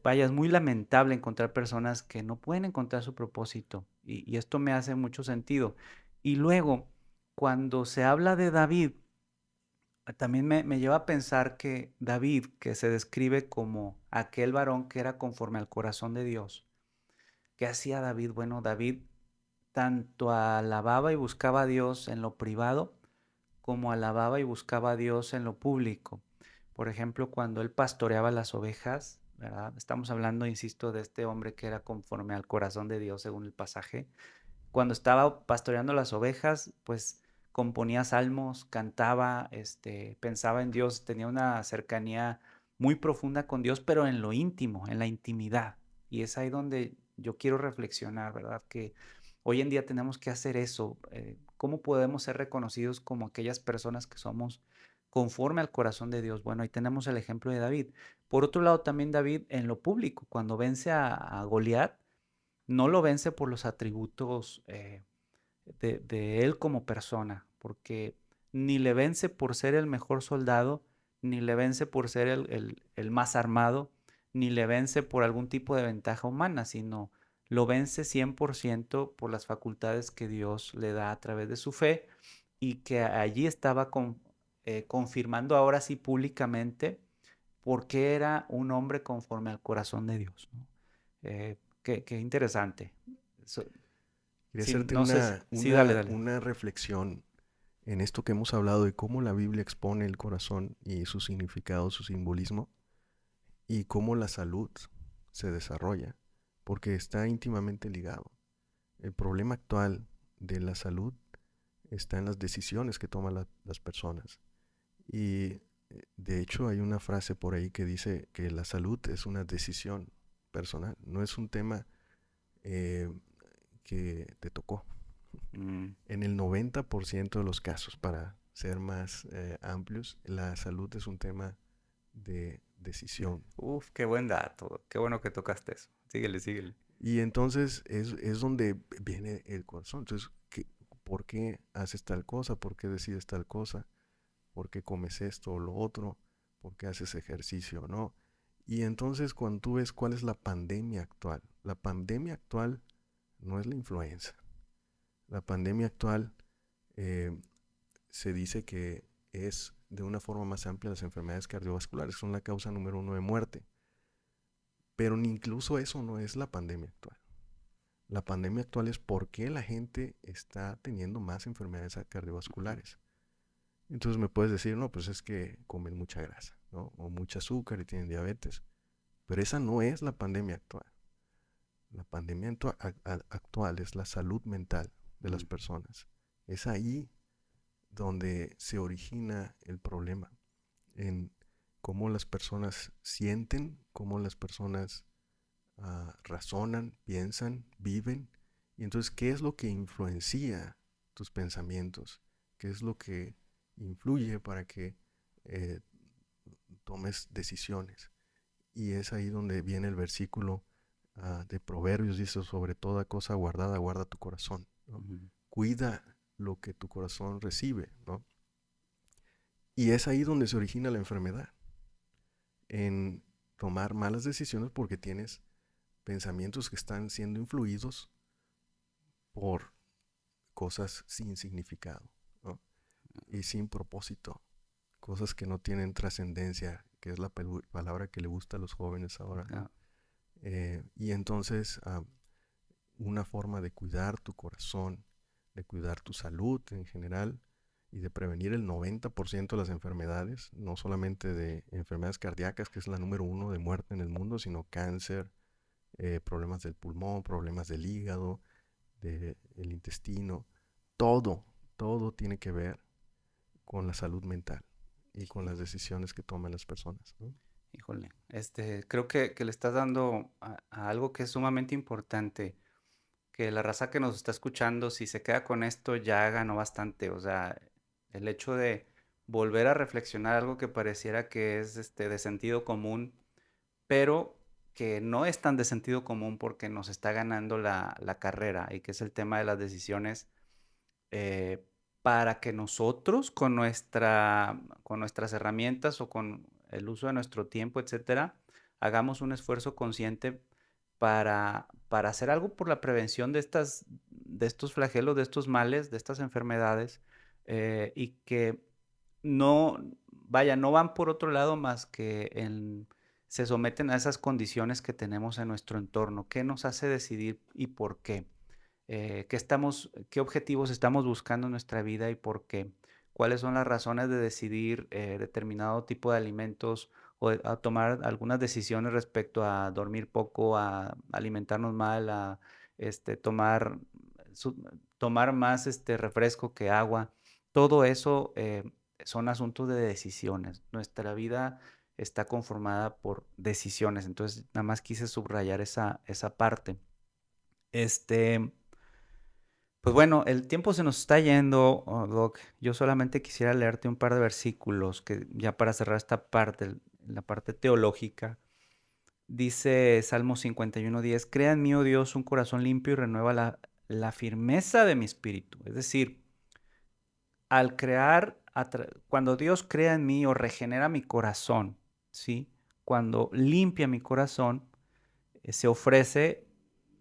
vaya, es muy lamentable encontrar personas que no pueden encontrar su propósito y esto me hace mucho sentido. Y luego, cuando se habla de David, también me lleva a pensar que David, que se describe como aquel varón que era conforme al corazón de Dios, ¿qué hacía David? Bueno, David tanto alababa y buscaba a Dios en lo privado como alababa y buscaba a Dios en lo público. Por ejemplo, cuando él pastoreaba las ovejas, ¿verdad? Estamos hablando, insisto, de este hombre que era conforme al corazón de Dios, según el pasaje. Cuando estaba pastoreando las ovejas, pues componía salmos, cantaba, pensaba en Dios, tenía una cercanía muy profunda con Dios, pero en lo íntimo, en la intimidad. Y es ahí donde yo quiero reflexionar, ¿verdad? Que hoy en día tenemos que hacer eso. ¿Cómo podemos ser reconocidos como aquellas personas que somos conforme al corazón de Dios? Bueno, ahí tenemos el ejemplo de David. Por otro lado, también David en lo público, cuando vence a Goliat, no lo vence por los atributos de él como persona, porque ni le vence por ser el mejor soldado, ni le vence por ser el más armado, ni le vence por algún tipo de ventaja humana, sino lo vence 100% por las facultades que Dios le da a través de su fe y que allí estaba confirmando ahora sí públicamente por qué era un hombre conforme al corazón de Dios, ¿no? Qué interesante. So, Quería sí, hacerte no sé, sí, dale, dale. una reflexión en esto que hemos hablado de cómo la Biblia expone el corazón y su significado, su simbolismo, y cómo la salud se desarrolla, porque está íntimamente ligado. El problema actual de la salud está en las decisiones que toman las personas. Y de hecho hay una frase por ahí que dice que la salud es una decisión personal, no es un tema eh, que te tocó. Mm. En el 90% de los casos, para ser más amplios, la salud es un tema de decisión. Uf, qué buen dato. Qué bueno que tocaste eso. Síguele, síguele. Y entonces es donde viene el corazón. Entonces, ¿por qué haces tal cosa? ¿Por qué decides tal cosa? ¿Por qué comes esto o lo otro? ¿Por qué haces ejercicio o no? Y entonces cuando tú ves cuál es la pandemia actual no es la influenza. La pandemia actual eh, se dice que es de una forma más amplia las enfermedades cardiovasculares, son la causa número uno de muerte. Pero ni incluso eso no es la pandemia actual. La pandemia actual es por qué la gente está teniendo más enfermedades cardiovasculares. Entonces me puedes decir, no, pues es que comen mucha grasa, ¿no? O mucho azúcar y tienen diabetes. Pero esa no es la pandemia actual. La pandemia actual es la salud mental de las Mm. personas. Es ahí donde se origina el problema, en cómo las personas sienten, cómo las personas razonan, piensan, viven. Y entonces, ¿qué es lo que influencia tus pensamientos? ¿Qué es lo que influye para que eh, tomes decisiones? Y es ahí donde viene el versículo de Proverbios, dice, sobre toda cosa guardada, guarda tu corazón, ¿no? Ujú. Cuida lo que tu corazón recibe, ¿no? Y es ahí donde se origina la enfermedad, en tomar malas decisiones porque tienes pensamientos que están siendo influidos por cosas sin significado, ¿no? Y sin propósito, cosas que no tienen trascendencia, que es la palabra que le gusta a los jóvenes ahora, ¿no? Ah, Y entonces una forma de cuidar tu corazón, de cuidar tu salud en general y de prevenir el 90% de las enfermedades, no solamente de enfermedades cardíacas, que es la número uno de muerte en el mundo, sino cáncer, problemas del pulmón, problemas del hígado, del intestino, todo, todo tiene que ver con la salud mental y con las decisiones que toman las personas, ¿no? híjole, creo que le estás dando a algo que es sumamente importante, que la raza que nos está escuchando, si se queda con esto, ya ganó bastante. O sea, el hecho de volver a reflexionar algo que pareciera que es de sentido común, pero que no es tan de sentido común porque nos está ganando la carrera y que es el tema de las decisiones eh, para que nosotros con nuestras herramientas o con el uso de nuestro tiempo, etcétera, hagamos un esfuerzo consciente para hacer algo por la prevención de estos flagelos, de estos males, de estas enfermedades, y que no, vaya, no van por otro lado más que se someten a esas condiciones que tenemos en nuestro entorno. ¿Qué nos hace decidir y por qué? Qué objetivos estamos buscando en nuestra vida y por qué. cuáles son las razones de decidir determinado tipo de alimentos o a tomar algunas decisiones respecto a dormir poco, a alimentarnos mal, a tomar, su- tomar más refresco que agua. Todo eso son asuntos de decisiones. Nuestra vida está conformada por decisiones. Entonces, nada más quise subrayar esa parte. Este, pues bueno, el tiempo se nos está yendo, Doc. Yo solamente quisiera leerte un par de versículos que ya para cerrar esta parte, la parte teológica. Dice Salmo 51:10, crea en mí, oh Dios, un corazón limpio y renueva la firmeza de mi espíritu. Es decir, al crear, cuando Dios crea en mí o regenera mi corazón, ¿sí? Cuando limpia mi corazón, se ofrece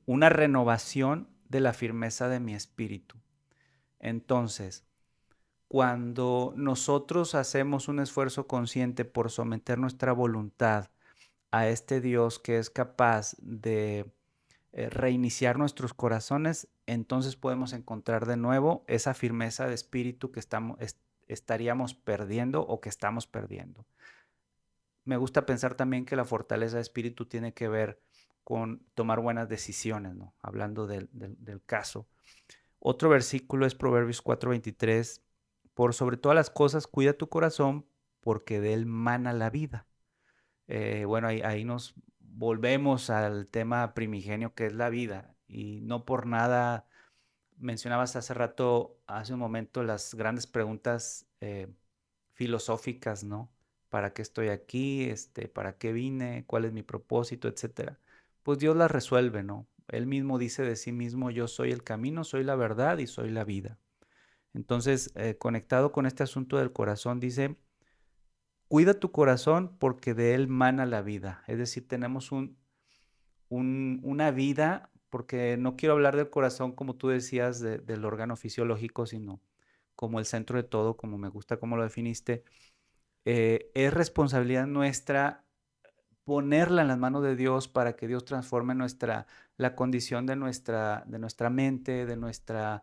una renovación de la firmeza de mi espíritu. Entonces, cuando nosotros hacemos un esfuerzo consciente por someter nuestra voluntad a este Dios que es capaz de reiniciar nuestros corazones, entonces podemos encontrar de nuevo esa firmeza de espíritu que estaríamos perdiendo o que estamos perdiendo. Me gusta pensar también que la fortaleza de espíritu tiene que ver con tomar buenas decisiones, ¿no? Hablando del caso. Otro versículo es Proverbios 4:23. Por sobre todas las cosas, cuida tu corazón, porque de él mana la vida. Bueno, ahí nos volvemos al tema primigenio que es la vida. Y no por nada mencionabas hace rato, hace un momento, las grandes preguntas filosóficas, ¿no? ¿Para qué estoy aquí? ¿Para qué vine? ¿Cuál es mi propósito? Etcétera. Pues Dios las resuelve, ¿no? Él mismo dice de sí mismo, yo soy el camino, soy la verdad y soy la vida. Entonces, conectado con este asunto del corazón, dice, cuida tu corazón porque de él mana la vida. Es decir, tenemos una vida, porque no quiero hablar del corazón como tú decías, del órgano fisiológico, sino como el centro de todo, como me gusta como lo definiste. Es responsabilidad nuestra ponerla en las manos de Dios para que Dios transforme la condición de nuestra mente, de nuestras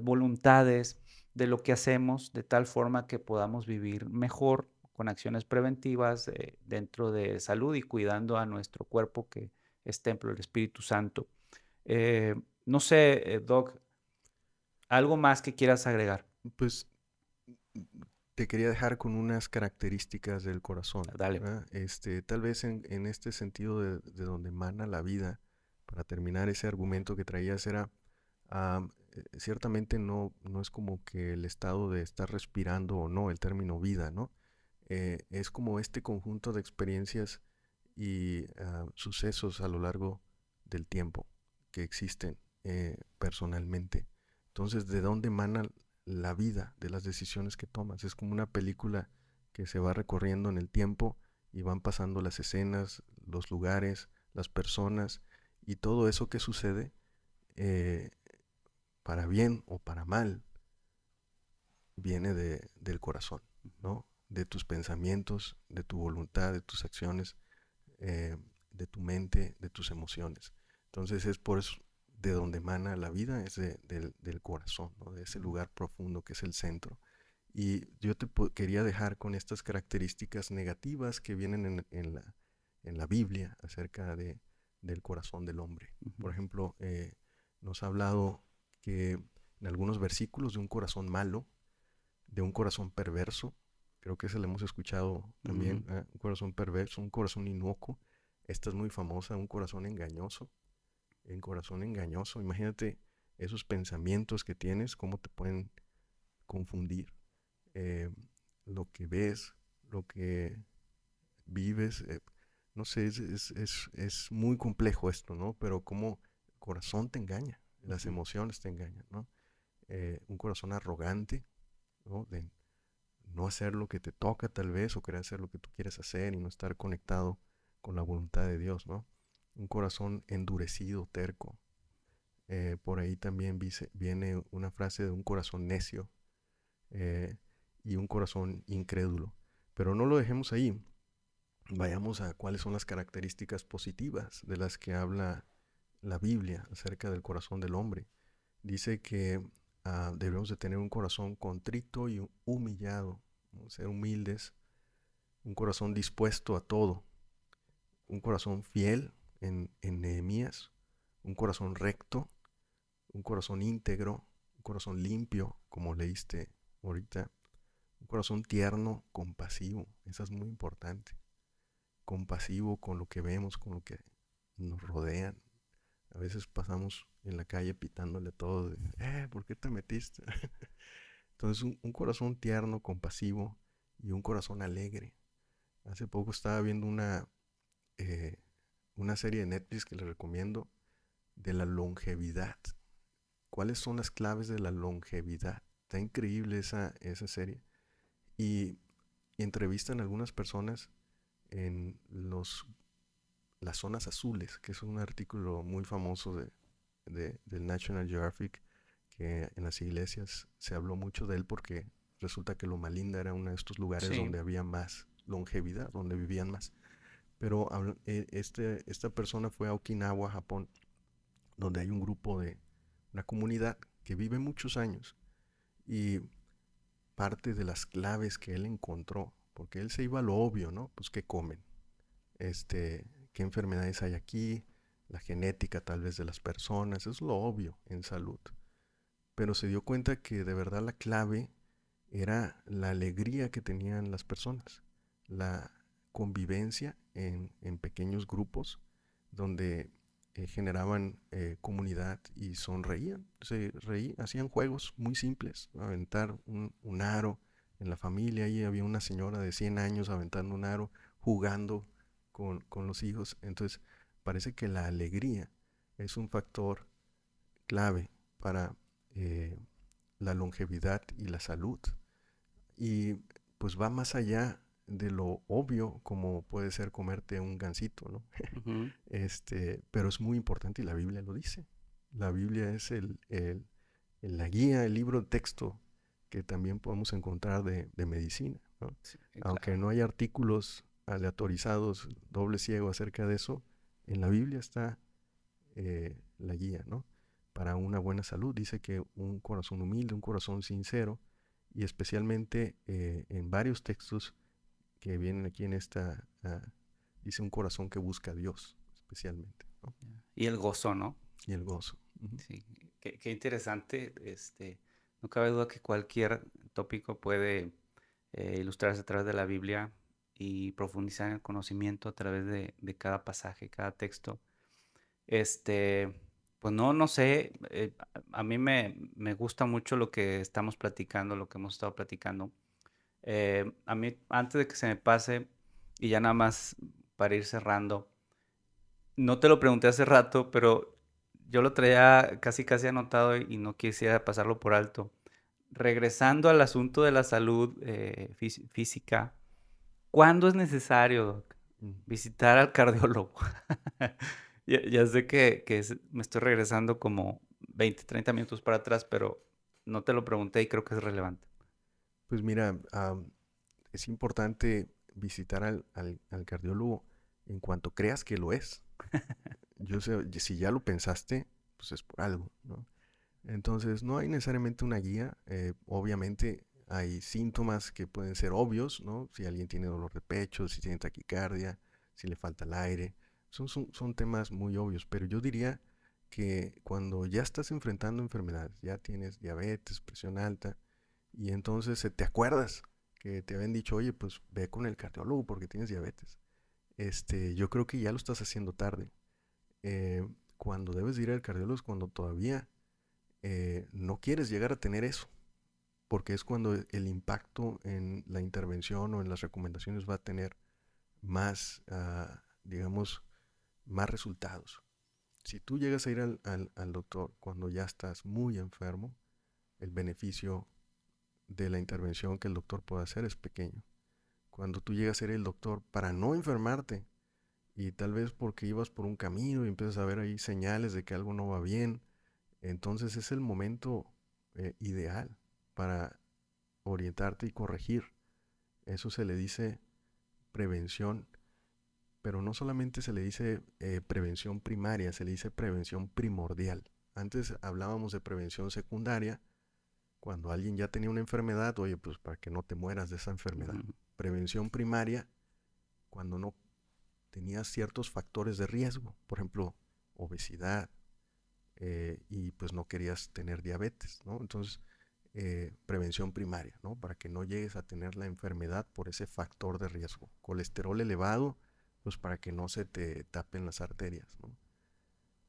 voluntades, de lo que hacemos, de tal forma que podamos vivir mejor con acciones preventivas dentro de salud y cuidando a nuestro cuerpo que es templo del Espíritu Santo. Eh, no sé, Doc, algo más que quieras agregar. Pues te quería dejar con unas características del corazón, Dale. ¿verdad? Tal vez en este sentido de donde emana la vida, para terminar ese argumento que traías era, ciertamente no es como que el estado de estar respirando o no, el término vida, ¿no? Es como este conjunto de experiencias y sucesos a lo largo del tiempo que existen personalmente. Entonces, ¿de dónde emana la vida de las decisiones que tomas? Es como una película que se va recorriendo en el tiempo y van pasando las escenas, los lugares, las personas y todo eso que sucede, eh, para bien o para mal, viene del corazón, ¿no? De tus pensamientos, de tu voluntad, de tus acciones, eh, de tu mente, de tus emociones. Entonces es por eso de donde emana la vida, es del corazón, ¿no? De ese lugar profundo que es el centro. Y yo quería dejar con estas características negativas que vienen en la Biblia acerca del corazón del hombre. Por ejemplo, nos ha hablado que en algunos versículos de un corazón malo, de un corazón perverso, creo que ese lo hemos escuchado también, un corazón perverso, un corazón inocuo. Esta es muy famosa, un corazón engañoso. El corazón engañoso, imagínate esos pensamientos que tienes, cómo te pueden confundir, eh, lo que ves, lo que vives. No sé, es muy complejo esto, ¿no? Pero como el corazón te engaña, las emociones te engañan, ¿no? Un corazón arrogante, ¿no? De no hacer lo que te toca tal vez o querer hacer lo que tú quieres hacer y no estar conectado con la voluntad de Dios, ¿no? Un corazón endurecido, terco. Por ahí también viene una frase de un corazón necio, eh, y un corazón incrédulo. Pero no lo dejemos ahí. Vayamos a cuáles son las características positivas de las que habla la Biblia acerca del corazón del hombre. Dice que debemos de tener un corazón contrito y humillado, ¿no? Ser humildes, un corazón dispuesto a todo, un corazón fiel en Nehemías, un corazón recto, un corazón íntegro, un corazón limpio, como leíste ahorita, un corazón tierno, compasivo, eso es muy importante, compasivo con lo que vemos, con lo que nos rodean. A veces pasamos en la calle pitándole a todo, ¿por qué te metiste? Entonces un corazón tierno, compasivo y un corazón alegre. Hace poco estaba viendo eh, una serie de Netflix que les recomiendo de la longevidad. ¿Cuáles son las claves de la longevidad? Está increíble esa serie. Y, y entrevistan a algunas personas en las zonas azules, que es un artículo muy famoso del National Geographic, que en las iglesias se habló mucho de él porque resulta que Loma Linda era uno de estos lugares Sí, donde había más longevidad, donde vivían más. Pero esta persona fue a Okinawa, Japón, donde hay un grupo una comunidad que vive muchos años y parte de las claves que él encontró, porque él se iba a lo obvio, ¿no? Pues qué comen, qué enfermedades hay aquí, la genética tal vez de las personas, es lo obvio en salud. Pero se dio cuenta que de verdad la clave era la alegría que tenían las personas, la convivencia en pequeños grupos donde generaban comunidad y sonreían, hacían juegos muy simples, aventar un aro en la familia, ahí había una señora de 100 años aventando un aro, jugando con los hijos, entonces parece que la alegría es un factor clave para eh, la longevidad y la salud. Y pues va más allá de lo obvio como puede ser comerte un gansito, ¿no? ujú, Pero es muy importante y la Biblia lo dice. La Biblia es la guía, el libro de texto que también podemos encontrar de medicina, ¿no? sí, Aunque claro. no hay artículos aleatorizados, doble ciego acerca de eso, en la Biblia está la guía, ¿no? Para una buena salud. Dice que un corazón humilde, un corazón sincero, y especialmente en varios textos que vienen aquí en dice un corazón que busca a Dios, especialmente, ¿no? Y el gozo, ¿no? Y el gozo. Ujú. Sí, qué interesante. No cabe duda que cualquier tópico puede ilustrarse a través de la Biblia y profundizar en el conocimiento a través de cada pasaje, cada texto. Este, pues no sé, a mí me gusta mucho lo que estamos platicando, lo que hemos estado platicando. A mí, antes de que se me pase, y ya nada más para ir cerrando, no te lo pregunté hace rato, pero yo lo traía casi casi anotado y no quisiera pasarlo por alto. Regresando al asunto de la salud física, ¿cuándo es necesario, doc, Mm. visitar al cardiólogo? Ya sé que me estoy regresando como 20, 30 minutos para atrás, pero no te lo pregunté y creo que es relevante. Pues mira, es importante visitar al cardiólogo en cuanto creas que lo es. Yo sé, si ya lo pensaste, pues es por algo, ¿no? Entonces, no hay necesariamente una guía. Obviamente hay síntomas que pueden ser obvios, ¿no? Si alguien tiene dolor de pecho, si tiene taquicardia, si le falta el aire. Son temas muy obvios, pero yo diría que cuando ya estás enfrentando enfermedades, ya tienes diabetes, presión alta, y entonces te acuerdas que te habían dicho, oye, pues ve con el cardiólogo porque tienes diabetes. Yo creo que ya lo estás haciendo tarde. Cuando debes ir al cardiólogo es cuando todavía no quieres llegar a tener eso, porque es cuando el impacto en la intervención o en las recomendaciones va a tener más, digamos, más resultados. Si tú llegas a ir al doctor cuando ya estás muy enfermo, el beneficio de la intervención que el doctor puede hacer es pequeño. Cuando tú llegas a ir al doctor para no enfermarte y tal vez porque ibas por un camino y empiezas a ver ahí señales de que algo no va bien, entonces es el momento ideal para orientarte y corregir. Eso se le dice prevención, pero no solamente se le dice prevención primaria, se le dice prevención primordial. Antes hablábamos de prevención secundaria, Cuando alguien ya tenía una enfermedad, oye, pues para que no te mueras de esa enfermedad. Ujú. Prevención primaria, cuando no tenías ciertos factores de riesgo, por ejemplo, obesidad, y pues no querías tener diabetes, ¿no? Entonces, prevención primaria, ¿no? Para que no llegues a tener la enfermedad por ese factor de riesgo. Colesterol elevado, pues para que no se te tapen las arterias, ¿no?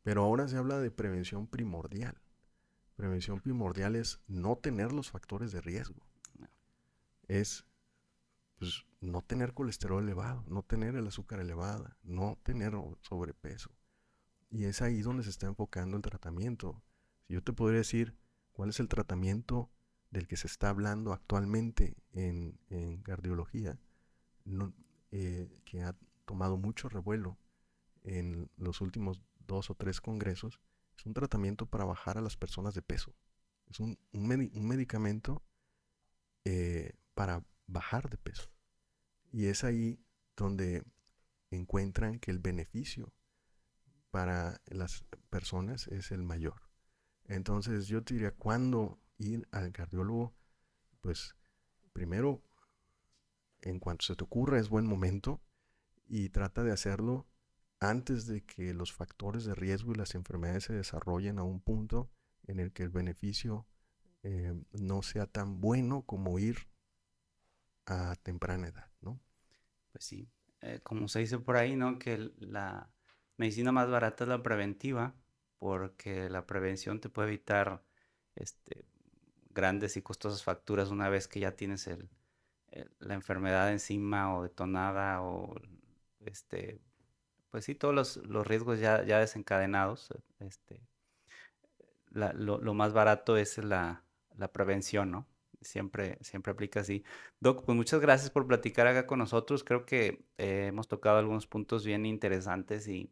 Pero ahora se habla de prevención primordial. Prevención primordial es no tener los factores de riesgo. Es pues, no tener colesterol elevado, no tener el azúcar elevada, no tener sobrepeso. Y es ahí donde se está enfocando el tratamiento. Si yo te podría decir cuál es el tratamiento del que se está hablando actualmente en cardiología, no, que ha tomado mucho revuelo en los últimos 2 o 3 congresos, es un tratamiento para bajar a las personas de peso. Es un medicamento para bajar de peso. Y es ahí donde encuentran que el beneficio para las personas es el mayor. Entonces yo te diría, ¿cuándo ir al cardiólogo? Pues primero, en cuanto se te ocurra, es buen momento y trata de hacerlo antes de que los factores de riesgo y las enfermedades se desarrollen a un punto en el que el beneficio no sea tan bueno como ir a temprana edad, ¿no? Pues sí, como se dice por ahí, ¿no? Que la medicina más barata es la preventiva, porque la prevención te puede evitar este, grandes y costosas facturas una vez que ya tienes la enfermedad encima o detonada o este, pues sí, todos los riesgos ya desencadenados. Lo más barato es la prevención, ¿no? Siempre aplica así. Doc, pues muchas gracias por platicar acá con nosotros. Creo que hemos tocado algunos puntos bien interesantes y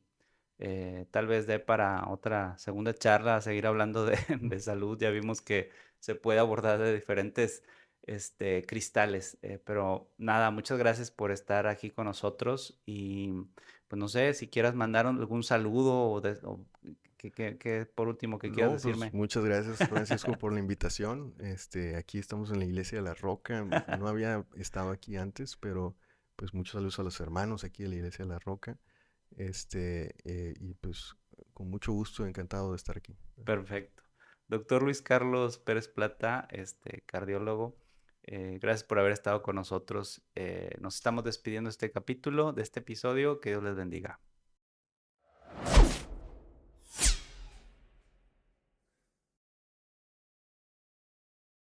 tal vez dé para otra segunda charla a seguir hablando de, de salud. Ya vimos que se puede abordar de diferentes cristales. Pero nada, muchas gracias por estar aquí con nosotros y pues no sé si quieras mandar algún saludo o que por último que quieras No, pues decirme. muchas gracias, Francisco, por la invitación. Aquí estamos en la iglesia de La Roca. No había estado aquí antes, pero pues muchos saludos a los hermanos aquí de la iglesia de La Roca. Y pues con mucho gusto, encantado de estar aquí. Perfecto. Doctor Luis Carlos Pérez Plata, cardiólogo, gracias por haber estado con nosotros. Nos estamos despidiendo de este capítulo, de este episodio. Que Dios les bendiga.